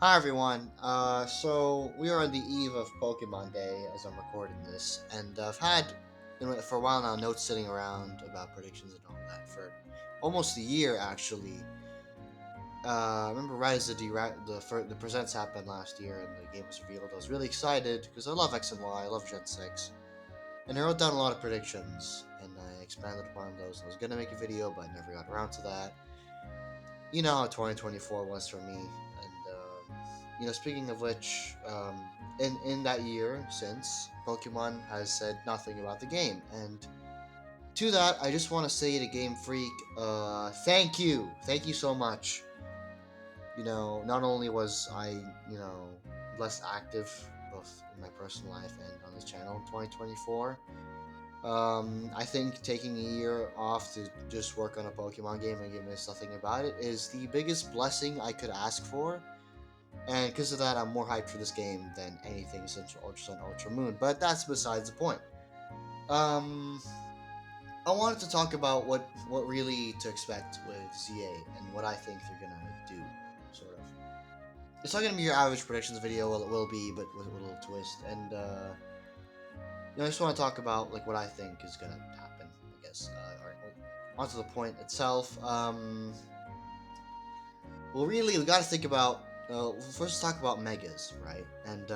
Hi everyone. So we are on the eve of Pokemon Day as I'm recording this, and I've had for a while now notes sitting around about predictions and all that for almost a year actually. I remember right as the presents happened last year and the game was revealed. I was really excited because I love X and Y, I love Gen 6, and I wrote down a lot of predictions and I expanded upon those. I was gonna make a video, but I never got around to that. You know how 2024 was for me. And speaking of which, in that year since, Pokemon has said nothing about the game, and to that, I just want to say to Game Freak, thank you so much. Not only was I, less active both in my personal life and on this channel in 2024. I think taking a year off to just work on a Pokemon game and give me something about it is the biggest blessing I could ask for. And because of that, I'm more hyped for this game than anything since Ultra Sun, Ultra Moon. But that's besides the point. Um, I wanted to talk about what really to expect with ZA and what I think they're gonna do. Sort of. It's not gonna be your average predictions video. Well, it will be, but with a little twist. And I just want to talk about like what I think is gonna happen. I guess. All right. Well, onto the point itself. Well, really, we got to think about. First, talk about megas, right? And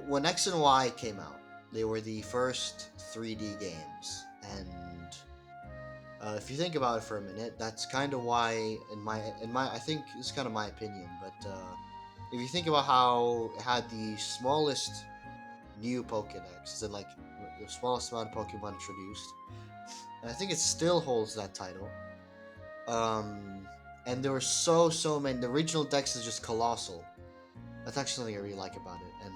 when X and Y came out, they were the first 3D games, and if you think about it for a minute, that's kind of why, in my, I think it's kind of my opinion, but if you think about how it had the smallest new Pokedex, and like the smallest amount of Pokemon introduced, and I think it still holds that title. Um, and there were so many. The original Dex is just colossal. That's actually something I really like about it. And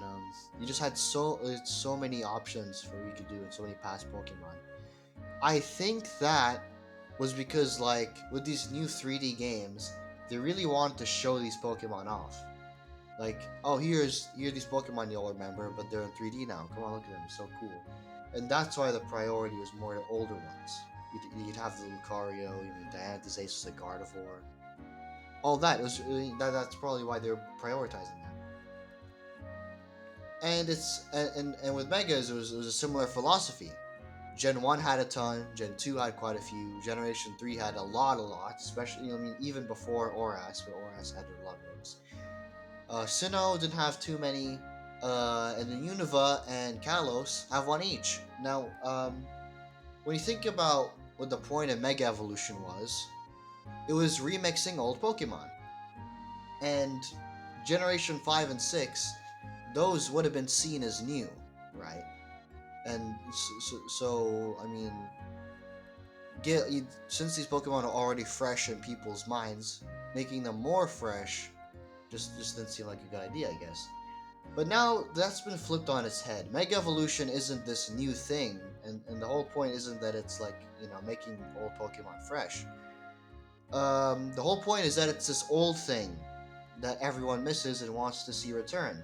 you just had so many options for what you could do and so many past Pokemon. I think that was because like with these new 3D games, they really wanted to show these Pokemon off. Like, oh, here are these Pokemon you'll remember, but they're in 3D now. Come on, look at them, so cool. And that's why the priority was more the older ones. You'd have the Lucario, Dianthus Ace was a Gardevoir. All that was that's probably why they're prioritizing that. And with Megas, it was a similar philosophy. Gen 1 had a ton, Gen 2 had quite a few, Generation 3 had a lot, especially, even before Oras, but Oras had a lot of those. Sinnoh didn't have too many, and then Unova and Kalos have one each. Now, when you think about what the point of Mega Evolution was, it was remixing old Pokemon. And Generation 5 and 6, those would have been seen as new, right? And I mean, since these Pokemon are already fresh in people's minds, making them more fresh just didn't seem like a good idea, I guess. But now that's been flipped on its head. Mega Evolution isn't this new thing, and the whole point isn't that it's like, making old Pokemon fresh. The whole point is that it's this old thing that everyone misses and wants to see return.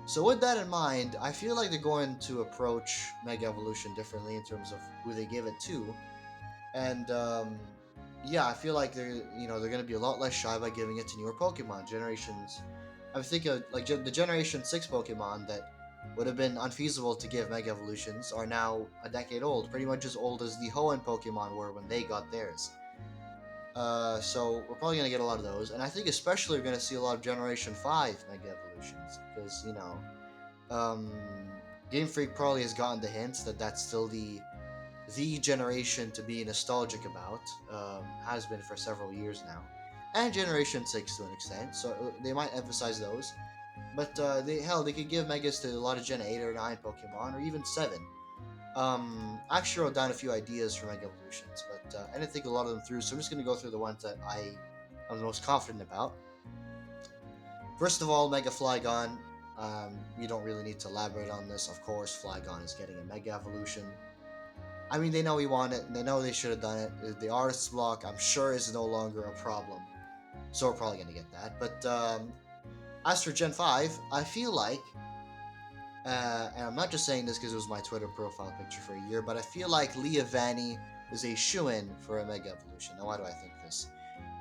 So with that in mind, I feel like they're going to approach Mega Evolution differently in terms of who they give it to, and yeah, I feel like they're going to be a lot less shy by giving it to newer Pokemon generations. I think of like the Generation 6 Pokemon that would have been unfeasible to give Mega Evolutions are now a decade old, pretty much as old as the Hoenn Pokemon were when they got theirs. So we're probably gonna get a lot of those, and I think especially we're gonna see a lot of Generation 5 Mega Evolutions because um, Game Freak probably has gotten the hints that that's still the generation to be nostalgic about. Has been for several years now, and Generation 6 to an extent. So they might emphasize those. But they could give Megas to a lot of Gen 8 or 9 Pokemon, or even 7. I actually wrote down a few ideas for Mega Evolutions, but I didn't think a lot of them through, so I'm just going to go through the ones that am the most confident about. First of all, Mega Flygon. You don't really need to elaborate on this. Of course, Flygon is getting a Mega Evolution. I mean, they know we want it, and they know they should have done it. The artist's block, I'm sure, is no longer a problem. So we're probably going to get that. But as for Gen 5, I feel like and I'm not just saying this because it was my Twitter profile picture for a year, but I feel like Leah Vanny is a shoo-in for a Mega Evolution. Now, why do I think this?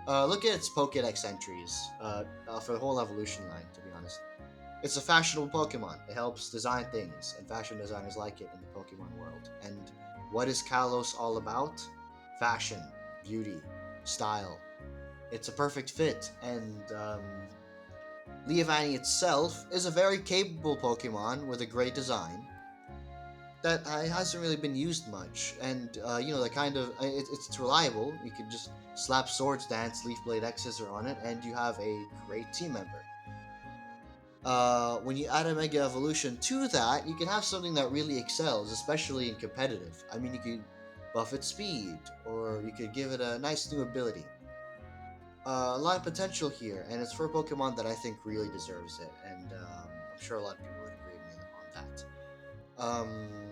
Look at its Pokédex entries for the whole evolution line, to be honest. It's a fashionable Pokemon. It helps design things, and fashion designers like it in the Pokemon world. And what is Kalos all about? Fashion, beauty, style. It's a perfect fit, and Leavanny itself is a very capable Pokemon with a great design that hasn't really been used much. And, the kind of. It's reliable. You can just slap Swords Dance, Leaf Blade X Scissor on it, and you have a great team member. When you add a Mega Evolution to that, you can have something that really excels, especially in competitive. I mean, you could buff its speed, or you could give it a nice new ability. A lot of potential here, and it's for a Pokemon that I think really deserves it, and I'm sure a lot of people would agree with me on that.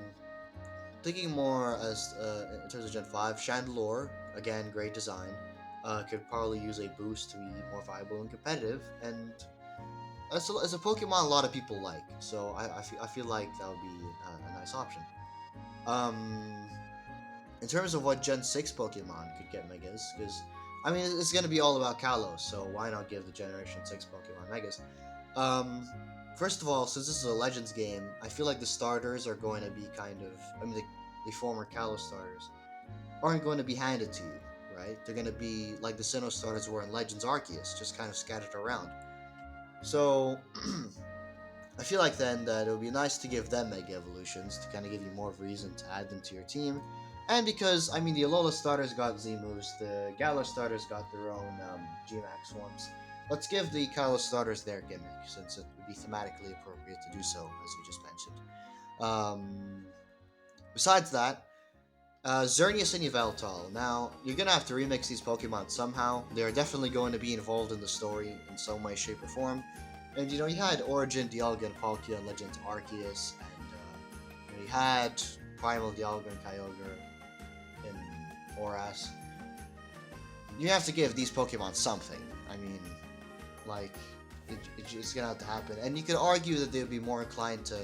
Thinking more as in terms of Gen 5, Chandelure, again, great design, could probably use a boost to be more viable and competitive, and as a Pokemon a lot of people like, so I feel like that would be a nice option. Um, in terms of what Gen 6 Pokemon could get Megas, because, I mean, it's going to be all about Kalos, so why not give the Generation 6 Pokemon Megas? Um, First of all, since this is a Legends game, I feel like the starters are going to be kind of, I mean, the former Kalos starters aren't going to be handed to you, right? They're going to be like the Sinnoh starters were in Legends Arceus, just kind of scattered around. So, I feel like then that it would be nice to give them Mega Evolutions to kind of give you more of a reason to add them to your team. And because, I mean, the Alola starters got Z moves, the Galar starters got their own Gmax forms. Let's give the Kalos starters their gimmick, since it would be thematically appropriate to do so, as we just mentioned. Um, Besides that, Xerneas and Yveltal. Now, you're going to have to remix these Pokemon somehow. They're definitely going to be involved in the story in some way, shape, or form. And, you had Origin, Dialga, and Palkia in Legends Arceus, and you had Primal Dialga and Kyogre in Oras. You have to give these Pokemon something. I mean, like, it's going to have to happen. And you could argue that they would be more inclined to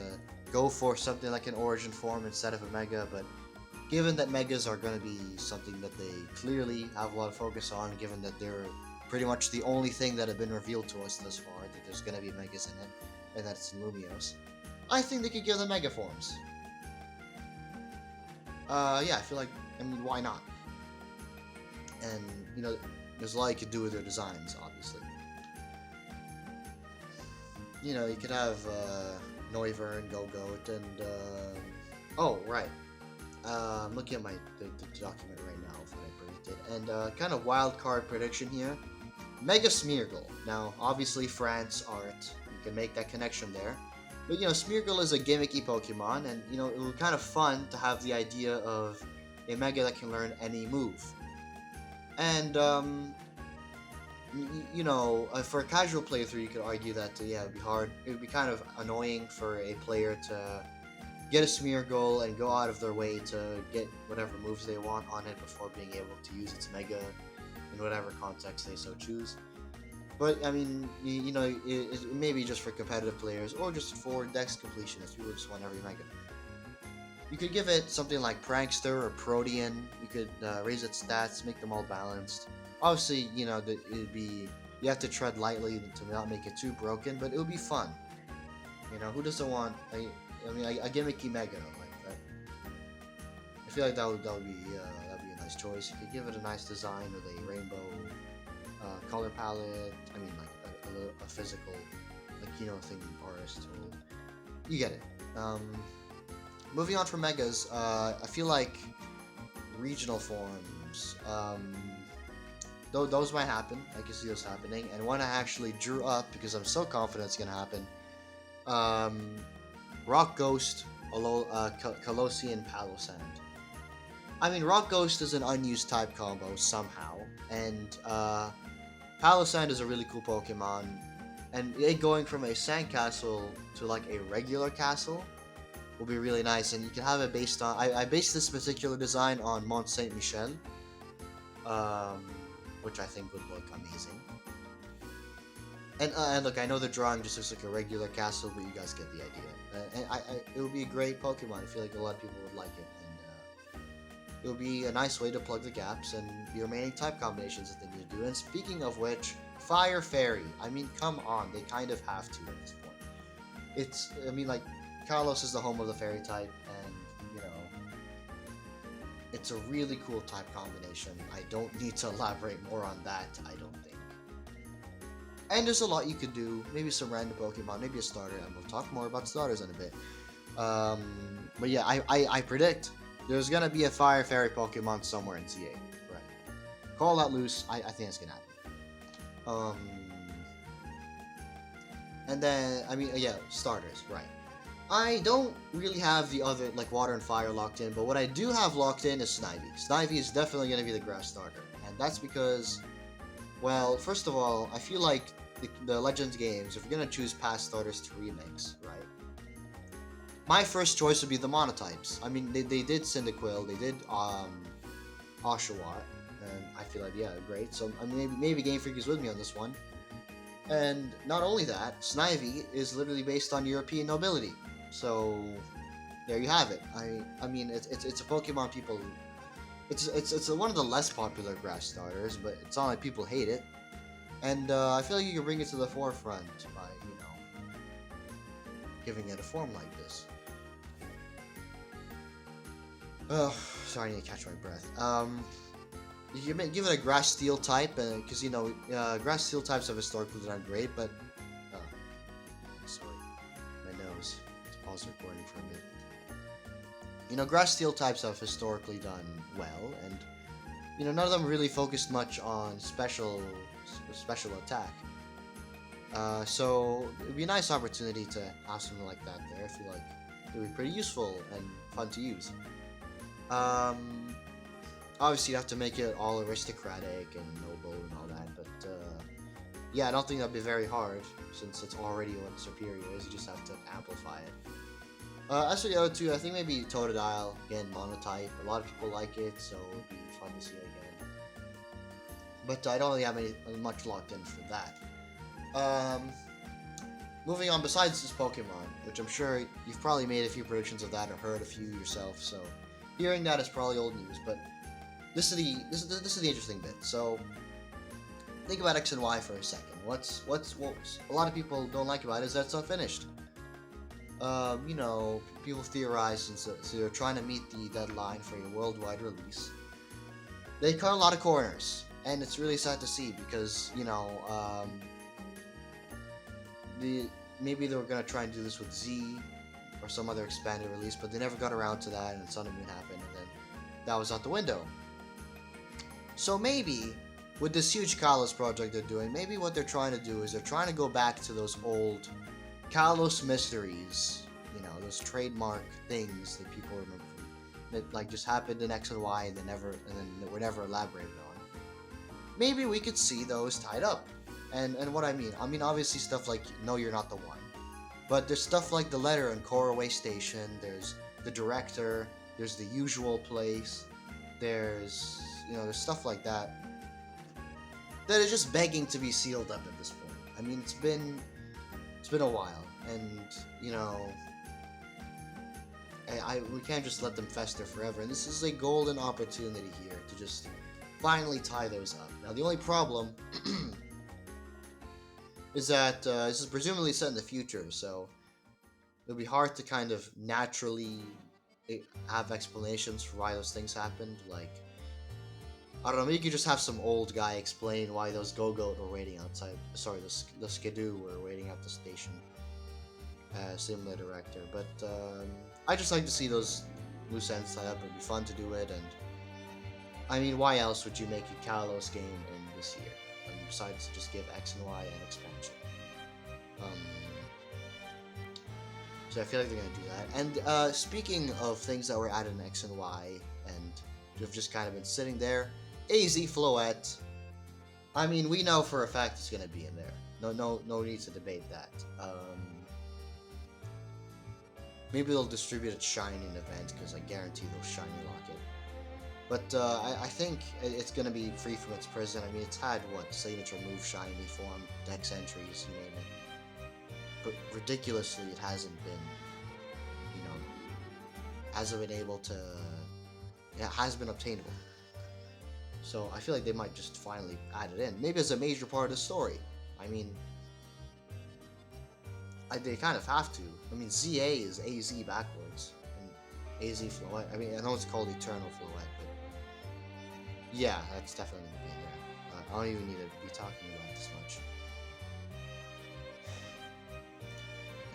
go for something like an Origin form instead of a Mega, but given that Megas are going to be something that they clearly have a lot of focus on, given that they're pretty much the only thing that have been revealed to us thus far, that there's going to be Megas in it, and that's in Lumios, I think they could give them Mega forms. Yeah, I feel like, I mean, why not? And, there's a lot you could do with their designs, obviously. You could have Noivern, Go-Goat, and, oh, right. I'm looking at the document right now of what I predicted. And kind of wild card prediction here. Mega Smeargle. Now, obviously, France art. You can make that connection there. But, Smeargle is a gimmicky Pokemon, and, it would be kind of fun to have the idea of a Mega that can learn any move. And, for a casual playthrough, you could argue that, yeah, it would be hard. It would be kind of annoying for a player to get a Smeargle and go out of their way to get whatever moves they want on it before being able to use its Mega in whatever context they so choose. But, I mean, it may be just for competitive players or just for Dex completionists who just want every Mega. You could give it something like Prankster or Protean. You could raise its stats, make them all balanced. Obviously, it'd be, you have to tread lightly to not make it too broken, but it would be fun. Who doesn't want a gimmicky Mega like that? I feel like that'd be a nice choice. You could give it a nice design with a rainbow color palette. I mean, like a physical, thing forest. You get it. Moving on from Megas, I feel like regional forms. Those might happen. I can see those happening, and one I actually drew up because I'm so confident it's gonna happen. Rock Ghost, Colossian Palossand. I mean, Rock Ghost is an unused type combo somehow, and Palossand is a really cool Pokemon, and it going from a sandcastle to like a regular castle will be really nice, and you can have it based on. I based this particular design on Mont Saint Michel, which I think would look amazing. And look, I know the drawing just looks like a regular castle, but you guys get the idea. And it would be a great Pokemon. I feel like a lot of people would like it. And it'll be a nice way to plug the gaps and the remaining type combinations that they need to do. And speaking of which, Fire Fairy. I mean, come on, they kind of have to at this point. I mean, like, Kalos is the home of the fairy type, and, you know, it's a really cool type combination. I don't need to elaborate more on that, I don't think. And there's a lot you could do. Maybe some random Pokemon, maybe a starter, and we'll talk more about starters in a bit. But yeah, I predict there's gonna be a Fire Fairy Pokemon somewhere in ZA. Right. Call that loose. I think it's gonna happen. Um, and then, I mean, yeah, starters, right. I don't really have the other, like, Water and Fire locked in, but what I do have locked in is Snivy. Snivy is definitely going to be the grass starter, and that's because, well, first of all, I feel like the Legends games, if you're going to choose past starters to remix, right, my first choice would be the monotypes. I mean, they did Cyndaquil, they did, Oshawott, and I feel like, yeah, great. So, I mean, maybe Game Freak is with me on this one. And not only that, Snivy is literally based on European nobility. So there you have it. I mean it's a Pokemon people. It's one of the less popular grass starters, but it's not like people hate it. And I feel like you can bring it to the forefront by giving it a form like this. Oh, sorry, I need to catch my breath. You can give it a grass steel type, because grass steel types have historically done great, but sorry, my nose. Let's pause recording for a bit. Grass steel types have historically done well, and none of them really focused much on special attack. So it'd be a nice opportunity to have something like that there. I feel like it would be pretty useful and fun to use. Obviously, you have to make it all aristocratic and noble and all that, but yeah, I don't think that'd be very hard since it's already what superior is. You just have to amplify it. As for the other two, I think maybe Totodile, again, monotype. A lot of people like it, so it'd be fun to see it again. But I don't really have much locked in for that. Moving on, besides this Pokemon, which I'm sure you've probably made a few predictions of that or heard a few yourself, so hearing that is probably old news, but this is the interesting bit. So think about X and Y for a second. What's a lot of people don't like about it is that it's unfinished. People theorize, and so they're trying to meet the deadline for a worldwide release. They cut a lot of corners, and it's really sad to see because maybe they were gonna try and do this with Z or some other expanded release, but they never got around to that, and Sun and Moon happened, and then that was out the window. So maybe, with this huge Kalos project they're doing, maybe what they're trying to do is they're trying to go back to those old Kalos mysteries, those trademark things that people remember that just happened in X and Y and then were never elaborated on. Maybe we could see those tied up. And what I mean obviously stuff like No You're Not the One. But there's stuff like the letter in Coraway Station, there's the director, there's the usual place, there's stuff like that is just begging to be sealed up at this point. I mean, it's been a while, and we can't just let them fester forever. And this is a golden opportunity here to just finally tie those up. Now, the only problem is that this is presumably set in the future, so it'll be hard to kind of naturally have explanations for why those things happened. Like, I don't know, maybe you could just have some old guy explain why those Go-Goat were waiting outside. Sorry, the Skidoo were waiting at the station. Similar director, but I just like to see those loose ends tied up. It'd be fun to do it, and I mean, why else would you make a Kalos game in this year? Besides just give X and Y an expansion. So I feel like they're gonna do that. And speaking of things that were added in X and Y and have just kind of been sitting there, AZ Floette. I mean, we know for a fact it's gonna be in there. No need to debate that. Maybe they'll distribute it shiny in event because I guarantee they'll shiny lock it. But I think it's gonna be free from its prison. I mean, it's had signature move, shiny form, dex entries, you name it. But ridiculously, it hasn't been, hasn't been able to it has been obtainable. So I feel like they might just finally add it in. Maybe as a major part of the story. I mean, they kind of have to. I mean, ZA is AZ backwards. And AZ Floette. I mean, I know it's called Eternal Floette, but yeah, that's definitely going to be in there. I don't even need to be talking about this much.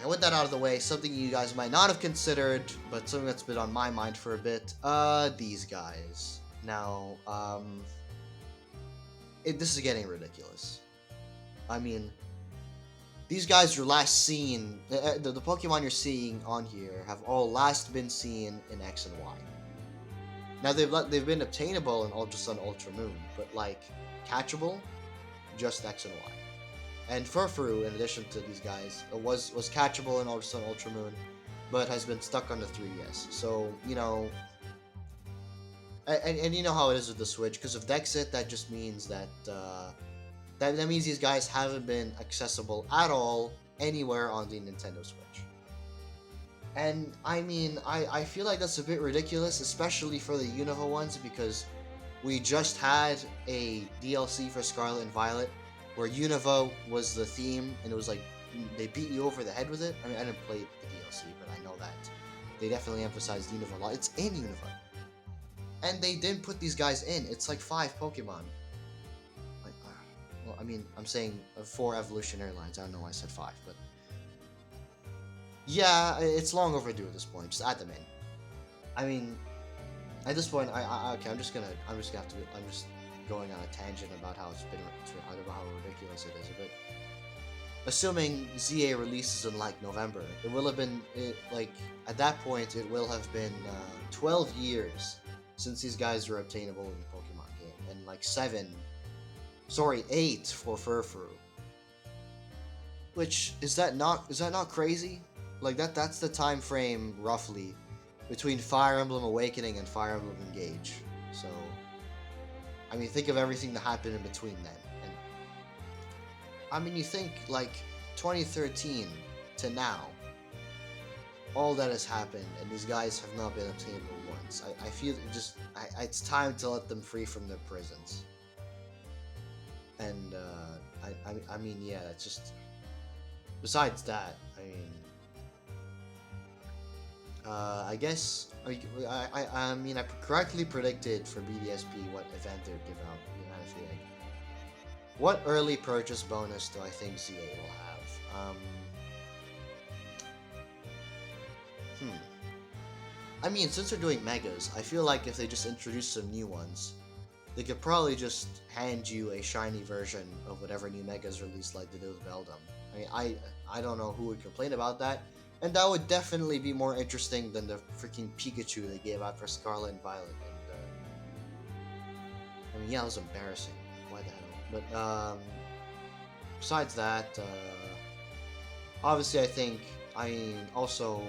And with that out of the way, something you guys might not have considered, but something that's been on my mind for a bit. These guys. Now, this is getting ridiculous. I mean, these guys are last seen. The Pokemon you're seeing on here have all last been seen in X and Y. Now they've been obtainable in Ultra Sun, Ultra Moon, but like catchable, just X and Y. And Furfuru, in addition to these guys, was catchable in Ultra Sun, Ultra Moon, but has been stuck on the 3DS. So you know, and you know how it is with the Switch. Because of Dexit, that just means that that means these guys haven't been accessible at all anywhere on the Nintendo Switch. And I mean, I feel like that's a bit ridiculous, especially for the Unova ones, because we just had a DLC for Scarlet and Violet where Unova was the theme, and it was like they beat you over the head with it. I mean, I didn't play the DLC, but I know that they definitely emphasized Unova a lot. It's in Unova, and they didn't put these guys in. It's like 5 Pokemon. Like, well, I mean, I'm saying 4 evolutionary lines. I don't know why I said 5, but yeah, it's long overdue at this point. Just add them in. I mean, at this point, okay. I'm just going on a tangent about how about how ridiculous it is. But assuming ZA releases in like November, it will have been like at that point it will have been 12 years since these guys were obtainable in the Pokemon game, and like 8 for Furfuru. Which is that not crazy? Like that's the time frame roughly between Fire Emblem Awakening and Fire Emblem Engage. So I mean, think of everything that happened in between then. And I mean, you think like 2013 to now, all that has happened, and these guys have not been obtainable once. I feel it's time to let them free from their prisons. And I mean, yeah, it's just. Besides that, I mean, I guess I mean I correctly predicted for BDSP what event they would give out. Honestly, like, what early purchase bonus do I think ZA will have? I mean, since they're doing megas, I feel like if they just introduce some new ones, they could probably just hand you a shiny version of whatever new megas released, like they did with Beldum. I mean, I don't know who would complain about that. And that would definitely be more interesting than the freaking Pikachu they gave out for Scarlet and Violet. And I mean, yeah, it was embarrassing. Why the hell? But besides that, obviously, I mean, also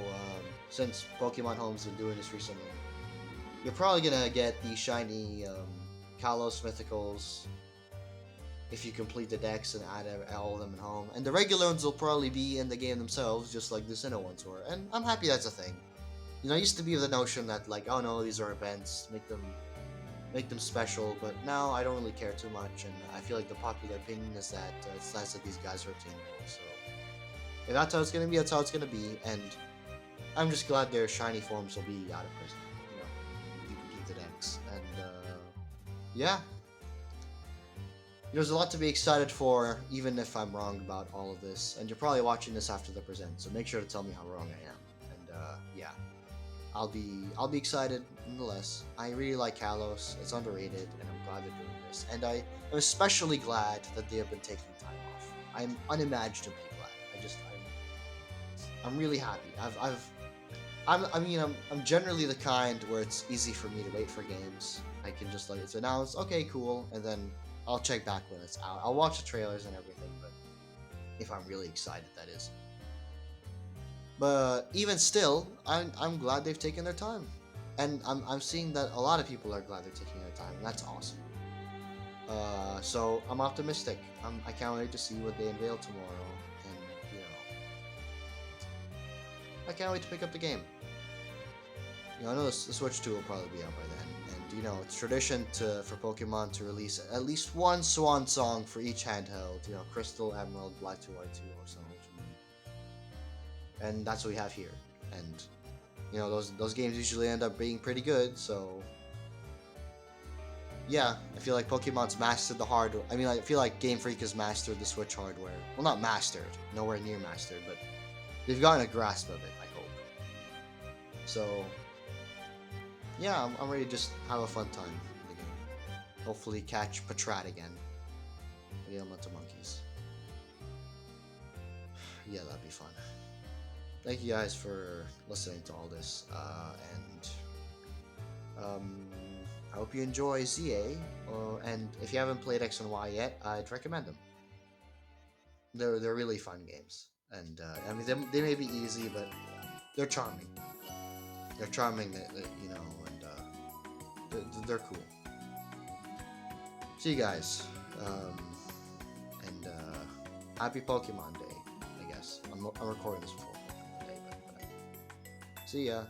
since Pokemon Home's been doing this recently, you're probably gonna get the shiny Kalos Mythicals if you complete the decks and add all of them in home. And the regular ones will probably be in the game themselves, just like the Sinnoh ones were. And I'm happy that's a thing. You know, I used to be of the notion that, like, oh no, these are events, make them special, but now I don't really care too much, and I feel like the popular opinion is that it's nice that these guys are obtainable. So if that's how it's gonna be, that's how it's gonna be, and I'm just glad their shiny forms will be out of prison. You know, you complete the decks, and yeah. There's a lot to be excited for, even if I'm wrong about all of this. And you're probably watching this after the present, so make sure to tell me how wrong I am. And yeah, I'll be excited nonetheless. I really like Kalos; it's underrated, and I'm glad they're doing this. And I am especially glad that they have been taking time off. I'm unimaginably glad. I'm really happy. I'm generally the kind where it's easy for me to wait for games. I can just like it's announced, okay, cool, and then I'll check back when it's out. I'll watch the trailers and everything, but if I'm really excited, that is. But even still, I'm glad they've taken their time, and I'm seeing that a lot of people are glad they're taking their time, and that's awesome. So I'm optimistic. I can't wait to see what they unveil tomorrow, and you know, I can't wait to pick up the game. I know the Switch 2 will probably be out by then, and it's tradition for Pokemon to release at least one swan song for each handheld. Crystal, Emerald, Black 2, White 2, or Sun, Ultra Moon, and that's what we have here. And those games usually end up being pretty good. So yeah, I feel like Pokemon's mastered the hardware. I mean, I feel like Game Freak has mastered the Switch hardware. Well, not mastered, nowhere near mastered, but they've gotten a grasp of it, I hope. So yeah, I'm ready to just have a fun time in the game. Hopefully catch Patrat again. Maybe I'm into monkeys. Yeah, that'd be fun. Thank you guys for listening to all this, and I hope you enjoy ZA. And if you haven't played X and Y yet, I'd recommend them. They're really fun games, and I mean they may be easy, but they're charming. They're charming, and they're cool. See you guys, and happy Pokemon Day, I guess. I'm recording this before Pokemon Day, but see ya.